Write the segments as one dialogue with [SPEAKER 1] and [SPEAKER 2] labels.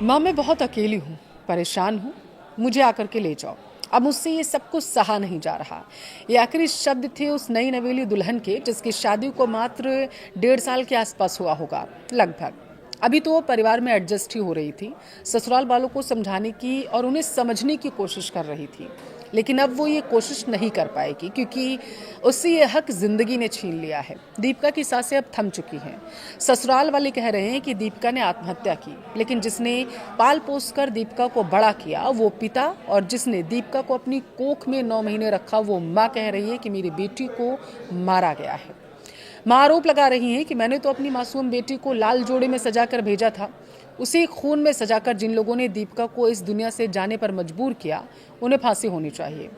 [SPEAKER 1] माँ, मैं बहुत अकेली हूँ, परेशान हूँ, मुझे आकर के ले जाओ। अब मुझसे ये सब कुछ सहा नहीं जा रहा। ये आखिरी शब्द थे उस नई नवेली दुल्हन के, जिसकी शादी को मात्र 1.5 साल के आसपास हुआ होगा लगभग। अभी तो वो परिवार में एडजस्ट ही हो रही थी, ससुराल वालों को समझाने की और उन्हें समझने की कोशिश कर रही थी। लेकिन अब वो ये कोशिश नहीं कर पाएगी, क्योंकि उससे ये हक जिंदगी ने छीन लिया है। दीपिका की सांसें अब थम चुकी हैं। ससुराल वाले कह रहे हैं कि दीपिका ने आत्महत्या की, लेकिन जिसने पाल पोस कर दीपिका को बड़ा किया वो पिता, और जिसने दीपिका को अपनी कोख में 9 महीने रखा वो माँ कह रही है कि मेरी बेटी को मारा गया है। माँ आरोप लगा रही हैं कि मैंने तो अपनी मासूम बेटी को लाल जोड़े में सजाकर भेजा था, उसे खून में सजाकर जिन लोगों ने दीपिका को इस दुनिया से जाने पर मजबूर किया उन्हें फांसी होनी चाहिए।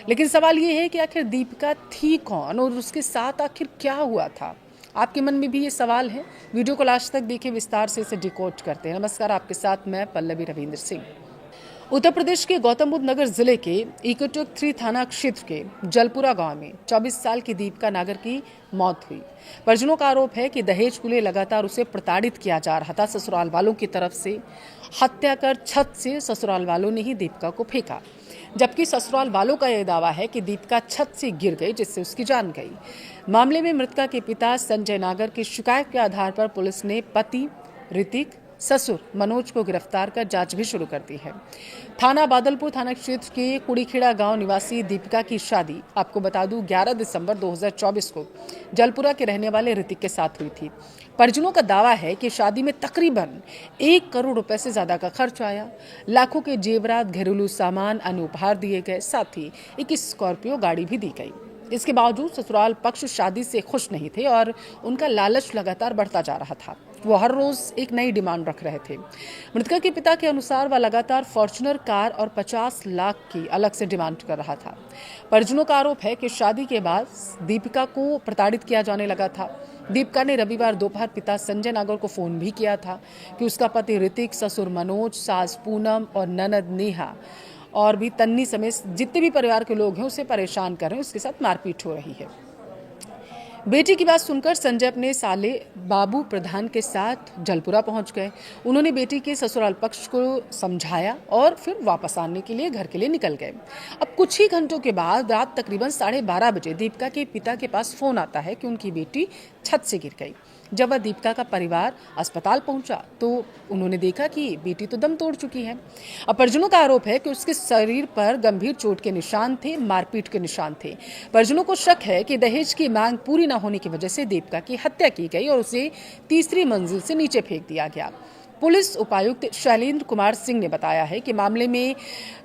[SPEAKER 1] लेकिन सवाल ये है कि आखिर दीपिका थी कौन और उसके साथ आखिर क्या हुआ था? आपके मन में भी ये सवाल है? वीडियो को लास्ट तक देखिए, विस्तार से इसे डिकोड करते हैं। नमस्कार, आपके साथ मैं पल्लवी रविंद्र सिंह। उत्तर प्रदेश के गौतम बुद्ध नगर जिले के इकोटक 3 थाना क्षेत्र के जलपुरा गांव में 24 साल की दीपिका नागर की मौत हुई। परिजनों का आरोप है कि दहेज को लिए लगातार उसे प्रताड़ित किया जा रहा था। ससुराल वालों की तरफ से हत्या कर छत से ससुराल वालों ने ही दीपिका को फेंका, जबकि ससुराल वालों का यह दावा है कि दीपिका छत से गिर गई, जिससे उसकी जान गई। मामले में मृतका के पिता संजय नागर की शिकायत के आधार पर पुलिस ने पति ऋतिक, ससुर मनोज को गिरफ्तार कर जांच भी शुरू कर दी है। थाना बादलपुर थाना क्षेत्र के कुड़ीखेड़ा गांव निवासी दीपिका की शादी, आपको बता दूं, 11 दिसंबर 2024 को जलपुरा के रहने वाले ऋतिक के साथ हुई थी। परिजनों का दावा है कि शादी में तकरीबन 1 करोड़ रुपए से ज्यादा का खर्च आया। लाखों के जेवरात, घरेलू सामान, अन्य उपहार दिए गए, साथ ही एक स्कॉर्पियो गाड़ी भी दी गई। इसके बावजूद ससुराल पक्ष शादी से खुश नहीं थे और उनका लालच लगातार बढ़ता जा रहा था। वो हर रोज एक नई डिमांड रख रहे थे। मृतका के पिता के अनुसार वह लगातार फॉर्च्यूनर कार और 50 लाख की अलग से डिमांड कर रहा था। परिजनों का आरोप है कि शादी के बाद दीपिका को प्रताड़ित किया जाने लगा था। दीपिका ने रविवार दोपहर पिता संजय नागर को फोन भी किया था कि उसका पति ऋतिक, ससुर मनोज, सास पूनम और ननद नेहा और भी तन्नी समेत जितने भी परिवार के लोग हैं उसे परेशान कर रहे हैं, उसके साथ मारपीट हो रही है। बेटी की बात सुनकर संजय अपने साले बाबू प्रधान के साथ जलपुरा पहुंच गए। उन्होंने बेटी के ससुराल पक्ष को समझाया और फिर वापस आने के लिए घर के लिए निकल गए। अब कुछ ही घंटों के बाद रात तकरीबन 12:30 बजे दीपिका के पिता के पास फोन आता है कि उनकी बेटी छत से गिर गई। जब वह दीपिका का परिवार अस्पताल पहुंचा तो उन्होंने देखा कि बेटी तो दम तोड़ चुकी है। अब परिजनों का आरोप है कि उसके शरीर पर गंभीर चोट के निशान थे, मारपीट के निशान थे। परिजनों को शक है कि दहेज की मांग पूरी न होने की वजह से दीपिका की हत्या की गई और उसे तीसरी मंजिल से नीचे फेंक दिया गया। पुलिस उपायुक्त शैलेंद्र कुमार सिंह ने बताया है कि मामले में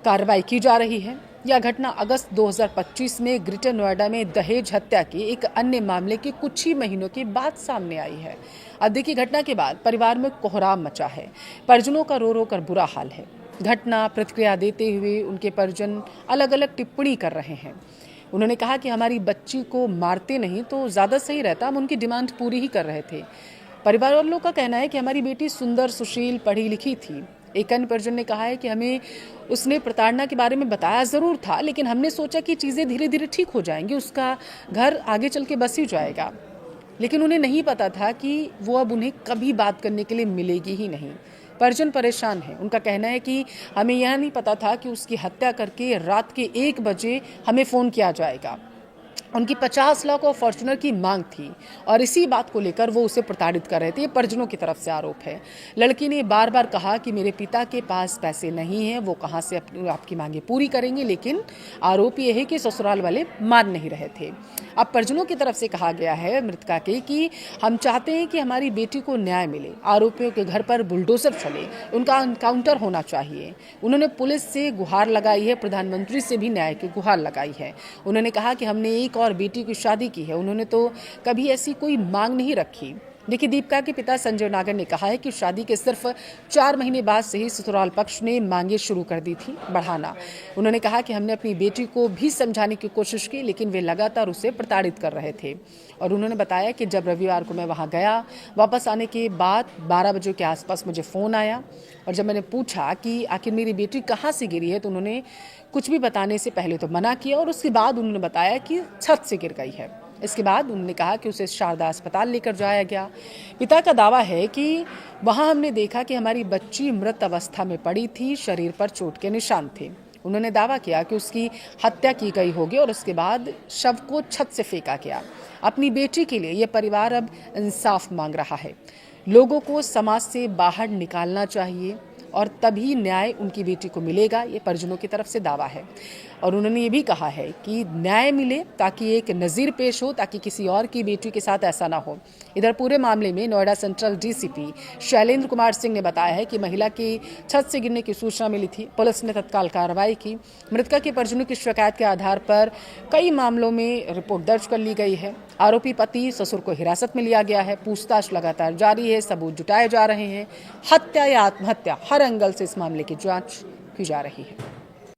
[SPEAKER 1] कार्रवाई की जा रही है। यह घटना अगस्त 2025 में ग्रेटर नोएडा में दहेज हत्या के एक अन्य मामले के कुछ ही महीनों के बाद सामने आई है। अब देखिए, घटना के बाद परिवार में कोहराम मचा है। परिजनों का रो रो कर बुरा हाल है। घटना प्रतिक्रिया देते हुए उनके परिजन अलग अलग टिप्पणी कर रहे हैं। उन्होंने कहा कि हमारी बच्ची को मारते नहीं तो ज़्यादा सही रहता, हम उनकी डिमांड पूरी ही कर रहे थे। परिवार वालों का कहना है कि हमारी बेटी सुंदर, सुशील, पढ़ी लिखी थी। एक अन्य परिजन ने कहा है कि हमें उसने प्रताड़ना के बारे में बताया ज़रूर था, लेकिन हमने सोचा कि चीज़ें धीरे धीरे ठीक हो जाएंगी, उसका घर आगे चल के बस ही जाएगा। लेकिन उन्हें नहीं पता था कि वो अब उन्हें कभी बात करने के लिए मिलेगी ही नहीं। परिजन परेशान है। उनका कहना है कि हमें यह नहीं पता था कि उसकी हत्या करके रात के 1 बजे हमें फ़ोन किया जाएगा। उनकी 50 लाख और फॉर्च्यूनर की मांग थी और इसी बात को लेकर वो उसे प्रताड़ित कर रहे थे। ये परिजनों की तरफ से आरोप है। लड़की ने बार बार कहा कि मेरे पिता के पास पैसे नहीं हैं, वो कहाँ से आपकी मांगे पूरी करेंगे, लेकिन आरोप ये है कि ससुराल वाले मान नहीं रहे थे। अब परिजनों की तरफ से कहा गया है मृतका के कि हम चाहते हैं कि हमारी बेटी को न्याय मिले, आरोपियों के घर पर बुलडोजर चले, उनका एनकाउंटर होना चाहिए। उन्होंने पुलिस से गुहार लगाई है, प्रधानमंत्री से भी न्याय की गुहार लगाई है। उन्होंने कहा कि हमने एक और बेटी की शादी की है, उन्होंने तो कभी ऐसी कोई मांग नहीं रखी। देखिए, दीपिका के पिता संजय नागर ने कहा है कि शादी के सिर्फ 4 महीने बाद से ही ससुराल पक्ष ने मांगे शुरू कर दी थी बढ़ाना। उन्होंने कहा कि हमने अपनी बेटी को भी समझाने की कोशिश की, लेकिन वे लगातार उसे प्रताड़ित कर रहे थे। और उन्होंने बताया कि जब रविवार को मैं वहां गया, वापस आने के बाद 12 बजे के आसपास मुझे फ़ोन आया और जब मैंने पूछा कि आखिर मेरी बेटी कहाँ से गिरी है, तो उन्होंने कुछ भी बताने से पहले तो मना किया और उसके बाद उन्होंने बताया कि छत से गिर गई है। इसके बाद उन्होंने कहा कि उसे शारदा अस्पताल लेकर जाया गया। पिता का दावा है कि वहां हमने देखा कि हमारी बच्ची मृत अवस्था में पड़ी थी, शरीर पर चोट के निशान थे। उन्होंने दावा किया कि उसकी हत्या की गई होगी और उसके बाद शव को छत से फेंका गया। अपनी बेटी के लिए यह परिवार अब इंसाफ मांग रहा है। लोगों को समाज से बाहर निकालना चाहिए और तभी न्याय उनकी बेटी को मिलेगा, ये परिजनों की तरफ से दावा है। और उन्होंने ये भी कहा है कि न्याय मिले ताकि एक नज़ीर पेश हो, ताकि किसी और की बेटी के साथ ऐसा ना हो। इधर पूरे मामले में नोएडा सेंट्रल डीसीपी शैलेंद्र कुमार सिंह ने बताया है कि महिला की छत से गिरने की सूचना मिली थी। पुलिस ने तत्काल कार्रवाई की। मृतका के परिजनों की शिकायत के आधार पर कई मामलों में रिपोर्ट दर्ज कर ली गई है। आरोपी पति ससुर को हिरासत में लिया गया है। पूछताछ लगातार जारी है, सबूत जुटाए जा रहे हैं। हत्या या आत्महत्या, हर एंगल से इस मामले की जांच की जा रही है।